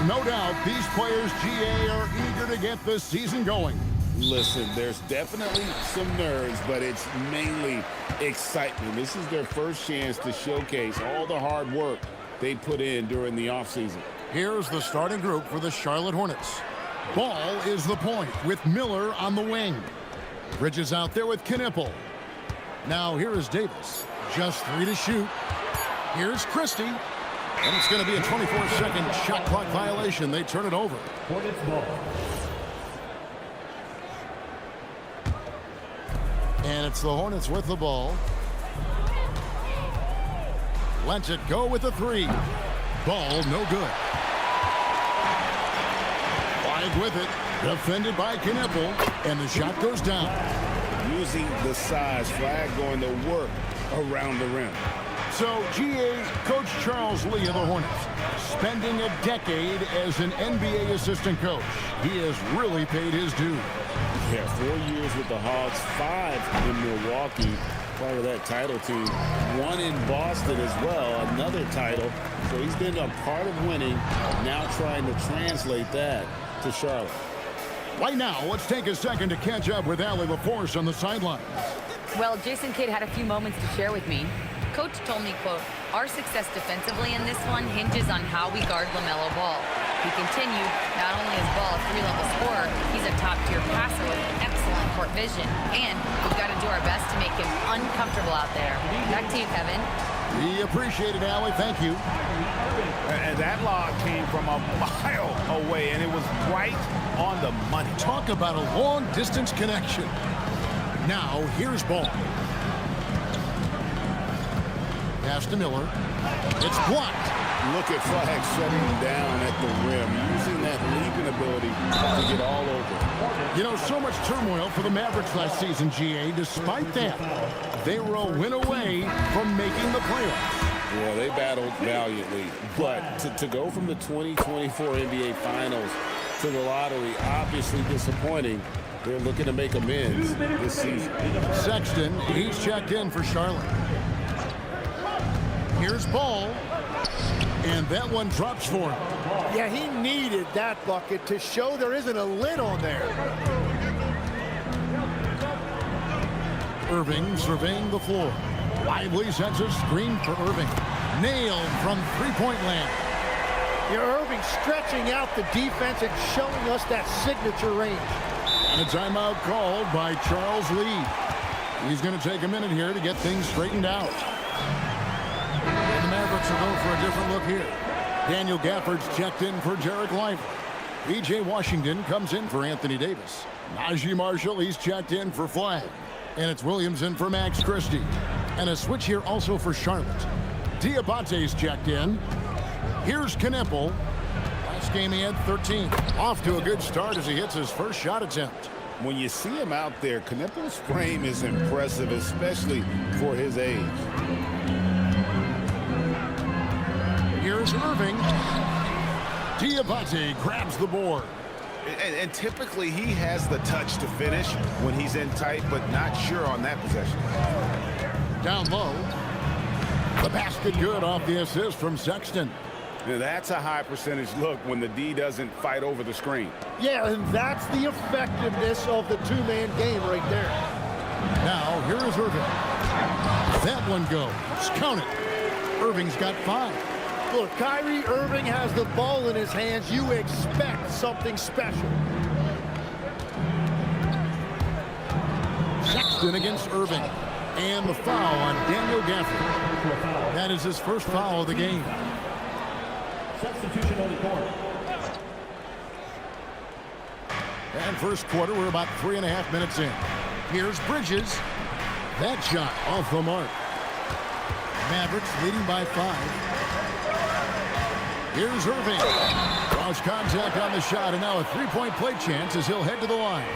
no doubt these players, GA, are eager to get this season going. Listen, there's definitely some nerves, but it's mainly excitement. This is their first chance to showcase all the hard work they put in during the offseason. Here's the starting group for the Charlotte Hornets. Ball is the point with Miller on the wing. Bridges out there with Knipple. Now here is Davis. Just 3 to shoot. Here's Christie. And it's going to be a 24-second shot clock violation. They turn it over. Hornets ball. And it's the Hornets with the ball. Lets it go with the 3. Ball no good. Flagg with it. Defended by Knipple. And the shot goes down. Using the size, Flagg going to work around the rim. So, GA, Coach Charles Lee of the Hornets, spending a decade as an NBA assistant coach. He has really paid his due. Yeah, 4 years with the Hawks, 5 in Milwaukee, part of that title team. 1 in Boston as well, another title. So he's been a part of winning, now trying to translate that to Charlotte. Right now, let's take a second to catch up with Allie LaForce on the sidelines. Well, Jason Kidd had a few moments to share with me. Coach told me, quote, "Our success defensively in this one hinges on how we guard LaMelo Ball." He continued, not only is Ball a 3-level scorer, he's a top-tier passer with excellent court vision. And we've got to do our best to make him uncomfortable out there. Back to you, Kevin. We appreciate it, Allie. Thank you. And that lob came from a mile away, and it was right on the money. Talk about a long-distance connection. Now, here's Ball. Pass to Miller. It's blocked. Look at Flagg shutting down at the rim, using that leaping ability to get all over. You know, so much turmoil for the Mavericks last season, GA. Despite that, they were a win away from making the playoffs. Well, they battled valiantly, but to go from the 2024 NBA Finals to the lottery, obviously disappointing. They're looking to make amends this season. Sexton, he's checked in for Charlotte. Here's Ball, and that one drops for him. Yeah, he needed that bucket to show there isn't a lid on there. Irving surveying the floor. Lively sends a screen for Irving. Nailed from three-point land. Yeah, Irving stretching out the defense and showing us that signature range. And a timeout called by Charles Lee. He's going to take a minute here to get things straightened out. And the Mavericks will go for a different look here. Daniel Gafford's checked in for Jarek Lively. B.J. Washington comes in for Anthony Davis. Najee Marshall, he's checked in for Flagg. And it's Williams in for Max Christie. And a switch here also for Charlotte. Diabate's checked in. Here's Knipple. Last game he had 13. Off to a good start as he hits his first shot attempt. When you see him out there, Knipple's frame is impressive, especially for his age. Here's Irving. Diabate grabs the board. And typically he has the touch to finish when he's in tight, but not sure on that possession. Down low. The basket good off the assist from Sexton. Now that's a high percentage look when the D doesn't fight over the screen. Yeah, and that's the effectiveness of the two-man game right there. Now, here is Irving. That one goes. Count it. Irving's got 5. Look, Kyrie Irving has the ball in his hands. You expect something special. Sexton against Irving. And the foul on Daniel Gafford. That is his first foul of the game. Substitution on the court. And first quarter, we're about 3.5 minutes in. Here's Bridges. That shot off the mark. Mavericks leading by 5. Here's Irving. Cross contact on the shot, and now a three-point play chance as he'll head to the line.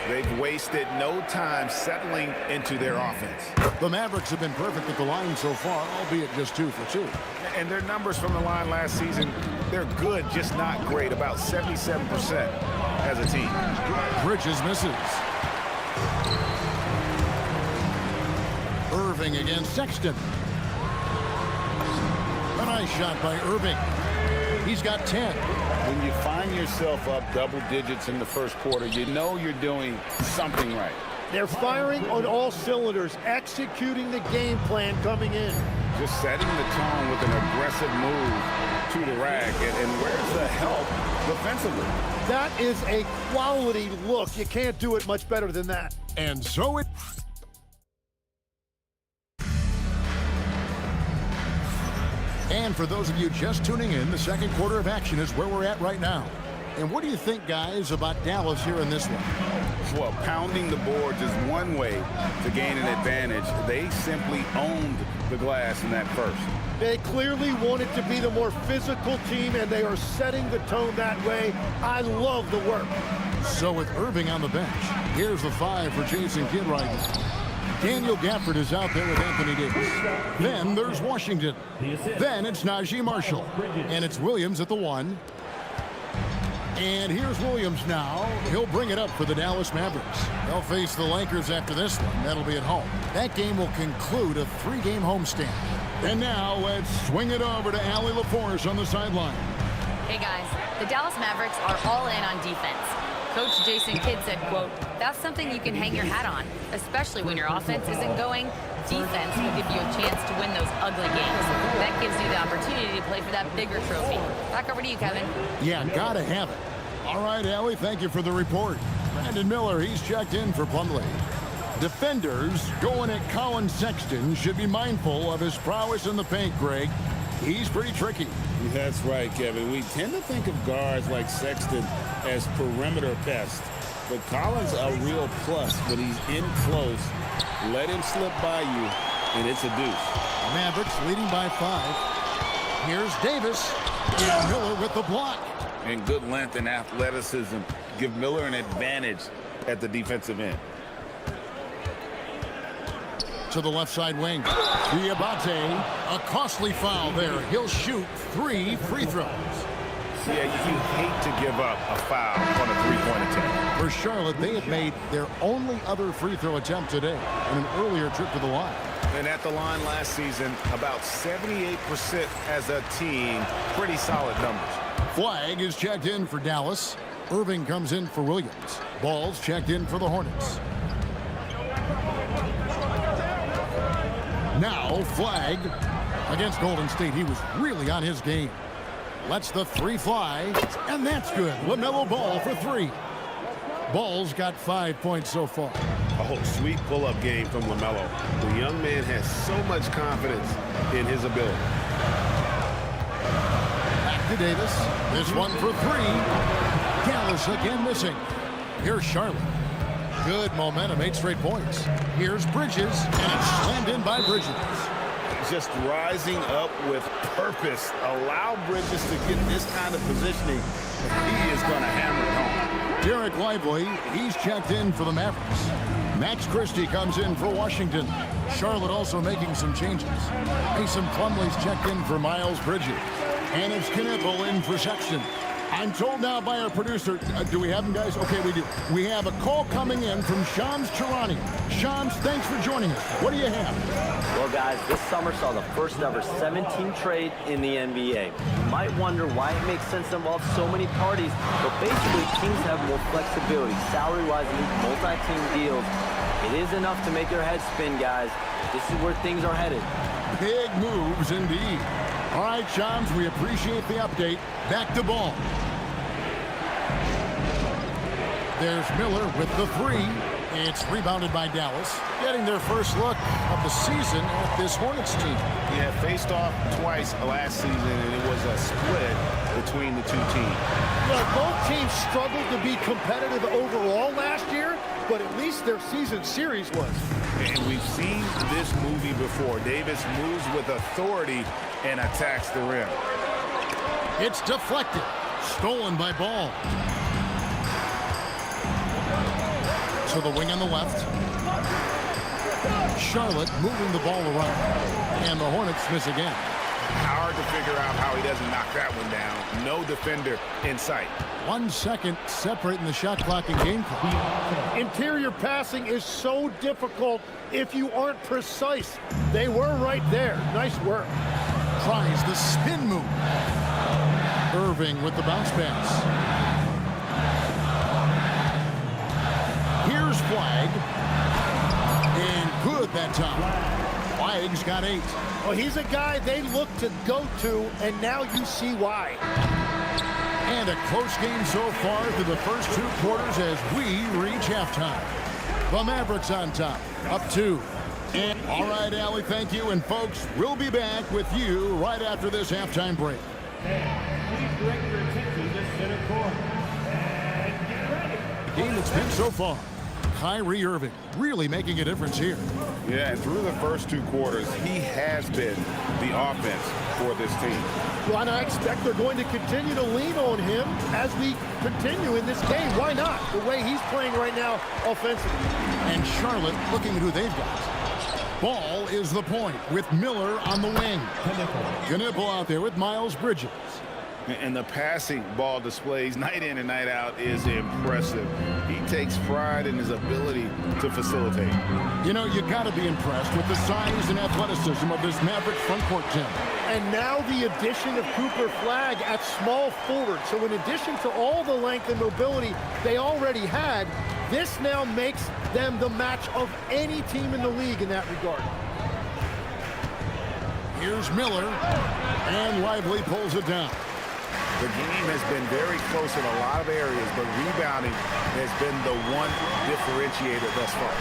They've wasted no time settling into their offense. The Mavericks have been perfect at the line so far, albeit just 2 for 2. And their numbers from the line last season, they're good, just not great. About 77% as a team. Bridges misses. Irving against Sexton. A nice shot by Irving. He's got 10. When you find yourself up double digits in the first quarter, you know you're doing something right. They're firing on all cylinders, executing the game plan coming in. Just setting the tone with an aggressive move to the rack. And where's the help defensively? That is a quality look. You can't do it much better than that. And so it... And for those of you just tuning in, the second quarter of action is where we're at right now. And what do you think, guys, about Dallas here in this one? Well, pounding the boards is one way to gain an advantage. They simply owned the glass in that first. They clearly wanted to be the more physical team, and they are setting the tone that way. I love the work. So with Irving on the bench, here's the 5 for Jason Kidd right now. Daniel Gafford is out there with Anthony Davis. Then there's Washington. Then it's Najee Marshall. And it's Williams at the 1. And here's Williams now. He'll bring it up for the Dallas Mavericks. They'll face the Lakers after this one. That'll be at home. That game will conclude a 3-game homestand. And now let's swing it over to Allie LaForce on the sideline. Hey guys, the Dallas Mavericks are all in on defense. Coach Jason Kidd said, quote, "That's something you can hang your hat on, especially when your offense isn't going. Defense will give you a chance to win those ugly games. That gives you the opportunity to play for that bigger trophy." Back over to you, Kevin. Yeah, gotta have it. All right, Allie, thank you for the report. Brandon Miller, he's checked in for Plumlee. Defenders going at Colin Sexton should be mindful of his prowess in the paint, Greg. He's pretty tricky. That's right, Kevin. We tend to think of guards like Sexton as perimeter pests, but Collins a real plus when he's in close. Let him slip by you, and it's a deuce. Mavericks leading by 5. Here's Davis, and Miller with the block. And good length and athleticism give Miller an advantage at the defensive end. To the left side wing. Diabate, a costly foul there. He'll shoot 3 free throws. Yeah, you hate to give up a foul on a three-point attempt. For Charlotte, they have made their only other free throw attempt today in an earlier trip to the line. And at the line last season, about 78% as a team. Pretty solid numbers. Flagg is checked in for Dallas. Irving comes in for Williams. Ball's checked in for the Hornets. Now Flagg against Golden State. He was really on his game. Lets the 3 fly, and that's good. LaMelo Ball for 3. Ball's got 5 points so far. Oh, sweet pull-up game from LaMelo. The young man has so much confidence in his ability. Back to Davis. This one for 3. Dallas again missing. Here's Charlotte. Good momentum, 8 straight points. Here's Bridges, and it's slammed in by Bridges. Just rising up with purpose. Allow Bridges to get this kind of positioning. He is going to hammer it home. Derek Lively, he's checked in for the Mavericks. Max Christie comes in for Washington. Charlotte also making some changes. Mason Plumlee's checked in for Miles Bridges. And it's Knipple in for Sexton. I'm told now by our producer, do we have him, guys? Okay, we do. We have a call coming in from Shams Charania. Shams, thanks for joining us. What do you have? Well, guys, this summer saw the first ever 7-team trade in the NBA. You might wonder why it makes sense to involve so many parties, but basically teams have more flexibility, salary-wise, and these multi-team deals. It is enough to make your head spin, guys. This is where things are headed. Big moves indeed. All right, Shams, we appreciate the update. Back to Ball. There's Miller with the 3. It's rebounded by Dallas, getting their first look of the season at this Hornets team. Yeah, faced off twice last season, and it was a split between the two teams. Well, both teams struggled to be competitive overall last year, but at least their season series was. And we've seen this movie before. Davis moves with authority and attacks the rim. It's deflected. Stolen by Ball. To the wing on the left. Charlotte moving the ball around. And the Hornets miss again. Hard to figure out how he doesn't knock that one down. No defender in sight. 1 second separating the shot clock and game clock. Interior passing is so difficult if you aren't precise. They were right there. Nice work. Tries the spin move. Irving with the bounce pass. Here's Flagg. And good that time. Flagg's got 8. Well, he's a guy they look to go to, and now you see why. And a close game so far through the first 2 quarters as we reach halftime. The Mavericks on top, up 2. And all right, Allie, thank you. And folks, we'll be back with you right after this halftime break. Please direct your attention to center court. And get ready. The game that's been so far. Kyrie Irving really making a difference here. Yeah, and through the first 2 quarters, he has been the offense for this team. Well, and I expect they're going to continue to lean on him as we continue in this game. Why not? The way he's playing right now offensively. And Charlotte looking at who they've got. Ball is the point with Miller on the wing. Knipple out there with Miles Bridges. And the passing ball displays night in and night out is impressive. He takes pride in his ability to facilitate. You know, you got to be impressed with the size and athleticism of this Maverick front court team. And now the addition of Cooper Flagg at small forward. So in addition to all the length and mobility they already had, this now makes them the match of any team in the league in that regard. Here's Miller, and Lively pulls it down. The game has been very close in a lot of areas, but rebounding has been the one differentiator thus far.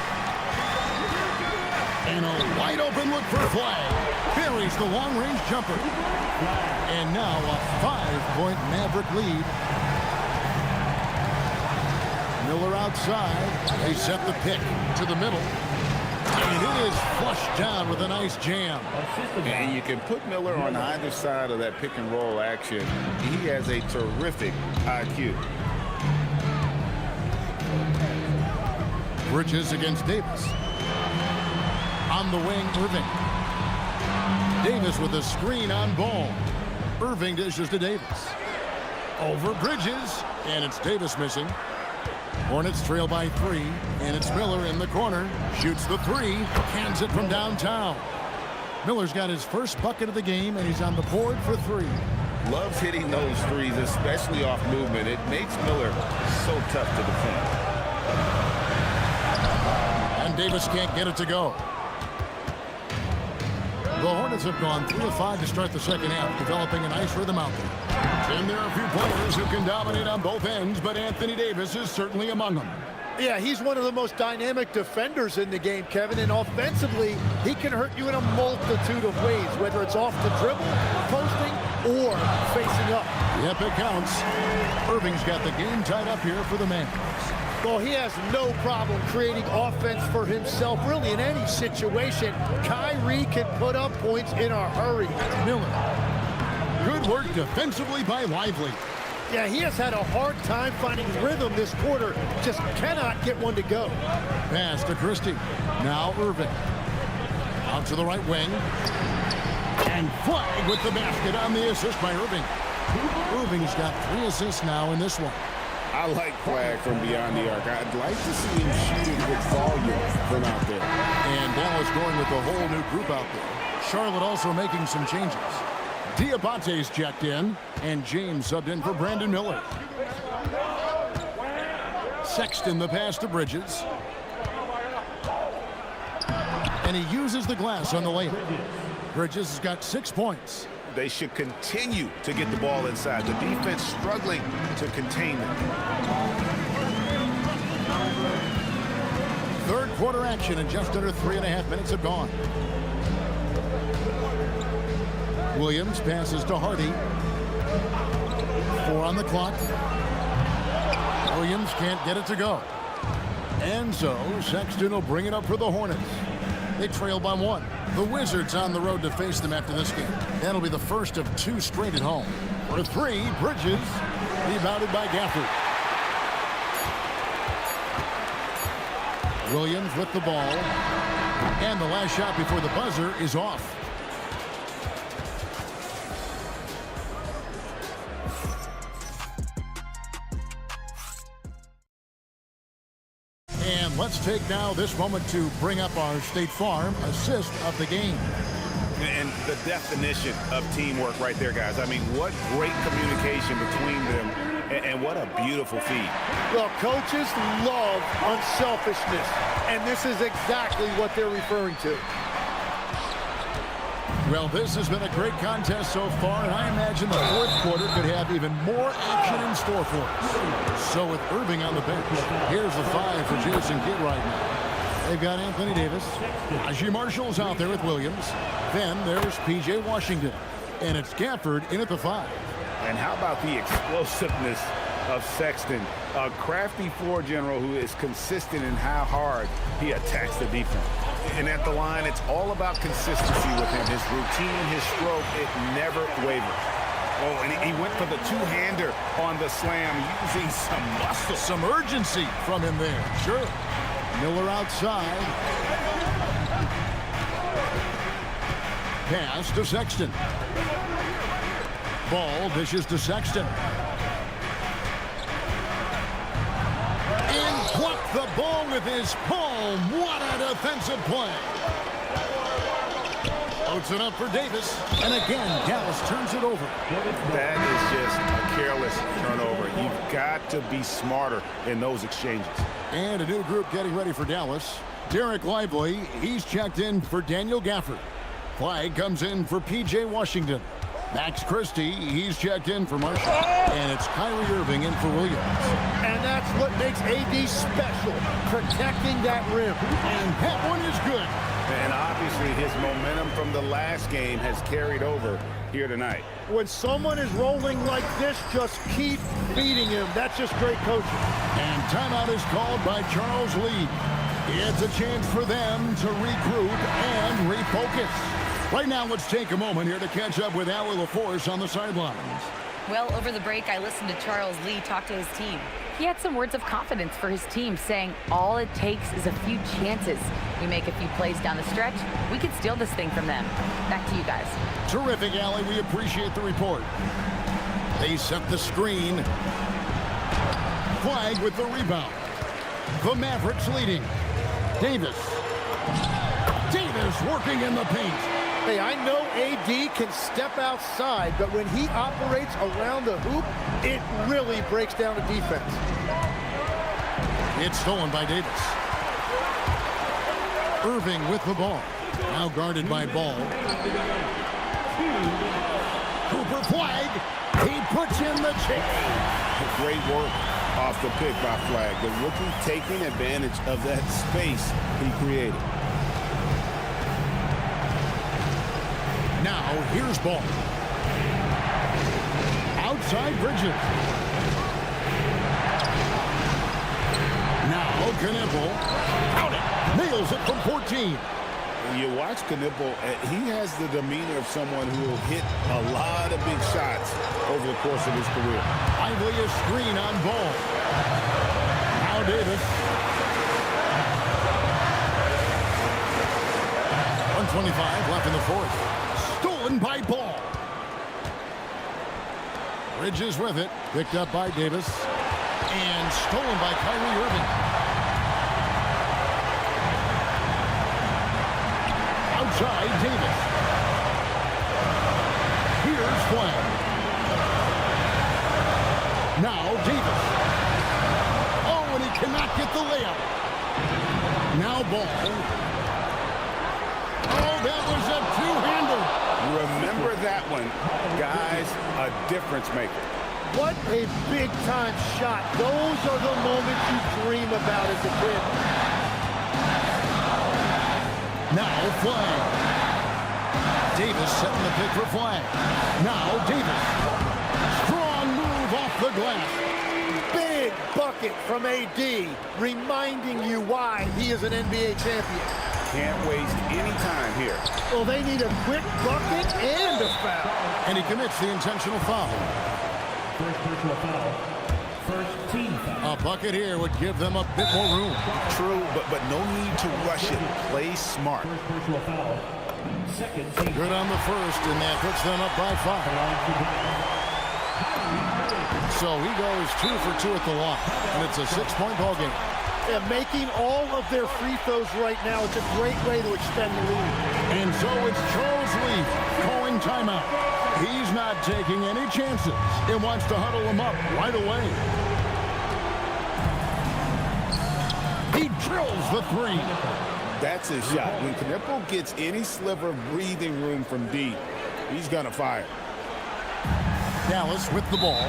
And a wide open look for Flagg. Buries the long-range jumper. And now a 5-point Maverick lead. Miller outside. They set the pick to the middle. And it is flushed down with a nice jam. And you can put Miller on either side of that pick and roll action. He has a terrific IQ. Bridges against Davis. On the wing, Irving. Davis with a screen on ball. Irving dishes to Davis. Over Bridges. And it's Davis missing. Hornets trail by 3, and it's Miller in the corner. Shoots the 3, hands it from downtown. Miller's got his first bucket of the game, and he's on the board for 3. Loves hitting those threes, especially off movement. It makes Miller so tough to defend. And Davis can't get it to go. The Hornets have gone 3 of 5 to start the second half, developing a nice rhythm out there. And there are a few players who can dominate on both ends, but Anthony Davis is certainly among them. Yeah, he's one of the most dynamic defenders in the game, Kevin, and offensively, he can hurt you in a multitude of ways, whether it's off the dribble, posting, or facing up. Yep, it counts. Irving's got the game tied up here for the Mavericks. Well, he has no problem creating offense for himself, really, in any situation. Kyrie can put up points in a hurry. Miller. Good work defensively by Lively. Yeah, he has had a hard time finding rhythm this quarter. Just cannot get one to go. Pass to Christie. Now Irving. Out to the right wing. And Flagg with the basket on the assist by Irving. Irving's got 3 assists now in this one. I like Flagg from beyond the arc. I'd like to see him shooting with volume from out there. And Dallas going with a whole new group out there. Charlotte also making some changes. Diabate's checked in, and James subbed in for Brandon Miller. Sexton the pass to Bridges. And he uses the glass on the layup. Bridges has got 6 points. They should continue to get the ball inside. The defense struggling to contain them. Third quarter action, and just under 3.5 minutes have gone. Williams passes to Hardy. 4 on the clock. Williams can't get it to go. And so Sexton will bring it up for the Hornets. They trail by 1. The Wizards on the road to face them after this game. That'll be the first of 2 straight at home. For 3, Bridges, rebounded by Gafford. Williams with the ball. And the last shot before the buzzer is off. And let's take now this moment to bring up our State Farm assist of the game. And the definition of teamwork right there, guys. I mean, what great communication between them, and what a beautiful feed. Well, coaches love unselfishness, and this is exactly what they're referring to. Well, this has been a great contest so far, and I imagine the fourth quarter could have even more action in store for us. So with Irving on the bench, here's the 5 for Jason Kidd right now. They've got Anthony Davis. Najee Marshall's out there with Williams. Then there's P.J. Washington. And it's Gafford in at the 5. And how about the explosiveness of Sexton, a crafty floor general who is consistent in how hard he attacks the defense. And at the line, it's all about consistency with him. His routine, his stroke, it never wavers. Oh, and he went for the two-hander on the slam using some muscle. Some urgency from him there. Sure. Miller outside. Pass to Sexton. Ball dishes to Sexton. And plucked the ball with his palm. What a defensive play. Loads it up for Davis. And again, Dallas turns it over. That is just a careless turnover. You've got to be smarter in those exchanges. And a new group getting ready for Dallas. Derek Lively, he's checked in for Daniel Gafford. Flagg comes in for P.J. Washington. Max Christie, he's checked in for Marshall. And it's Kyrie Irving in for Williams. And that's what makes AD special, protecting that rim. And that one is good. And obviously his momentum from the last game has carried over here tonight. When someone is rolling like this, just keep feeding him. That's just great coaching. And timeout is called by Charles Lee. It's a chance for them to regroup and refocus. Right now, let's take a moment here to catch up with Allie LaForce on the sidelines. Well, over the break, I listened to Charles Lee talk to his team. He had some words of confidence for his team, saying all it takes is a few chances. We make a few plays down the stretch, we could steal this thing from them. Back to you guys. Terrific, Allie. We appreciate the report. They set the screen. Flagg with the rebound. The Mavericks leading. Davis. Davis working in the paint. Hey, I know AD can step outside, but when he operates around the hoop, it really breaks down the defense. It's stolen by Davis. Irving with the ball. Now guarded by Ball. Cooper Flagg. He puts in the chip. Great work off the pick by Flagg. The rookie taking advantage of that space he created. Now, here's Ball. Outside Bridges. Now, Knipple. Count it. Nails it from 14. You watch Knipple, he has the demeanor of someone who will hit a lot of big shots over the course of his career. Lively a screen on Ball. Now Davis. 1:25 left in the fourth. Stolen by Ball. Bridges with it. Picked up by Davis. And stolen by Kyrie Irving. Outside Davis. Here's Flagg. Now Davis. Oh, and he cannot get the layup. Now Ball. Oh, that was a two-hander. Remember that one. Guys, a difference maker. What a big-time shot. Those are the moments you dream about as a kid. Now Flagg. Davis setting the pick for Flagg. Now Davis. Strong move off the glass. Big bucket from AD, reminding you why he is an NBA champion. Can't waste any time here. Well, they need a quick bucket and a foul. And he commits the intentional foul. First personal foul. First team foul. A bucket here would give them a bit more room. True, but no need to rush it. Play smart. First personal foul. Second team. Good on the first, and that puts them up by 5. So he goes 2 for 2 at the line, and it's a 6-point ball game. Yeah, making all of their free throws right now, it's a great way to extend the lead. And so it's Charles Lee calling timeout. He's not taking any chances. He wants to huddle him up right away. He drills the three. That's his shot. When Knipple gets any sliver of breathing room from deep, he's going to fire. Dallas with the ball.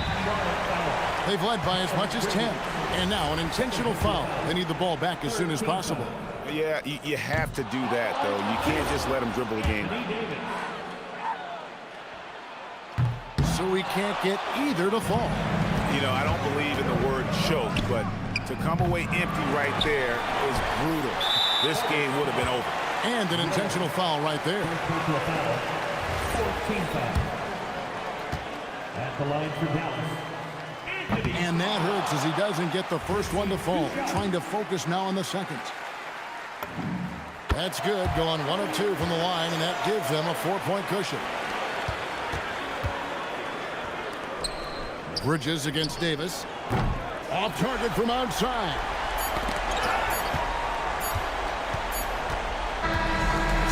They've led by as much as 10. And now an intentional foul. They need the ball back as soon as possible. Yeah, you have to do that, though. You can't just let him dribble the game. So we can't get either to fall. You know, I don't believe in the word choke, but to come away empty right there is brutal. This game would have been over. And an intentional foul right there. 14 foul. At the line for Dallas. And that hurts as he doesn't get the first one to fall. Trying to focus now on the second. That's good. Going 1 of 2 from the line, and that gives them a 4-point cushion. Bridges against Davis. Off target from outside.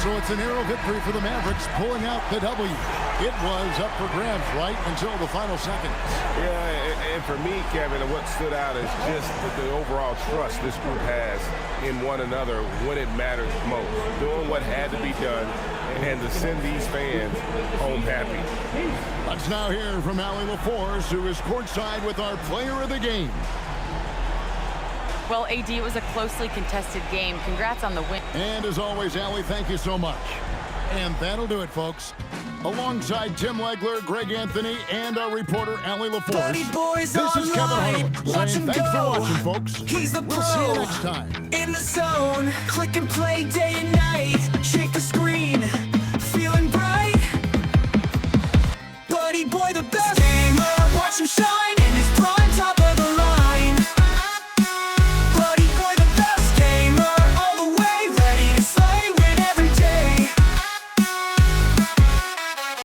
So it's a narrow victory for the Mavericks, pulling out the W. It was up for grabs right until the final seconds. Yeah, and for me, Kevin, what stood out is just the overall trust this group has in one another when it matters most. Doing what had to be done and to send these fans home happy. Let's now hear from Allie LaForce, who is courtside with our player of the game. Well, AD, it was a closely contested game. Congrats on the win. And as always, Allie, thank you so much. And that'll do it, folks. Alongside Tim Legler, Greg Anthony, and our reporter, Allie LaForce, this is Kevin Harlan saying thanks for watching, folks. We'll see you next time. In the zone, click and play day and night. Shake the screen.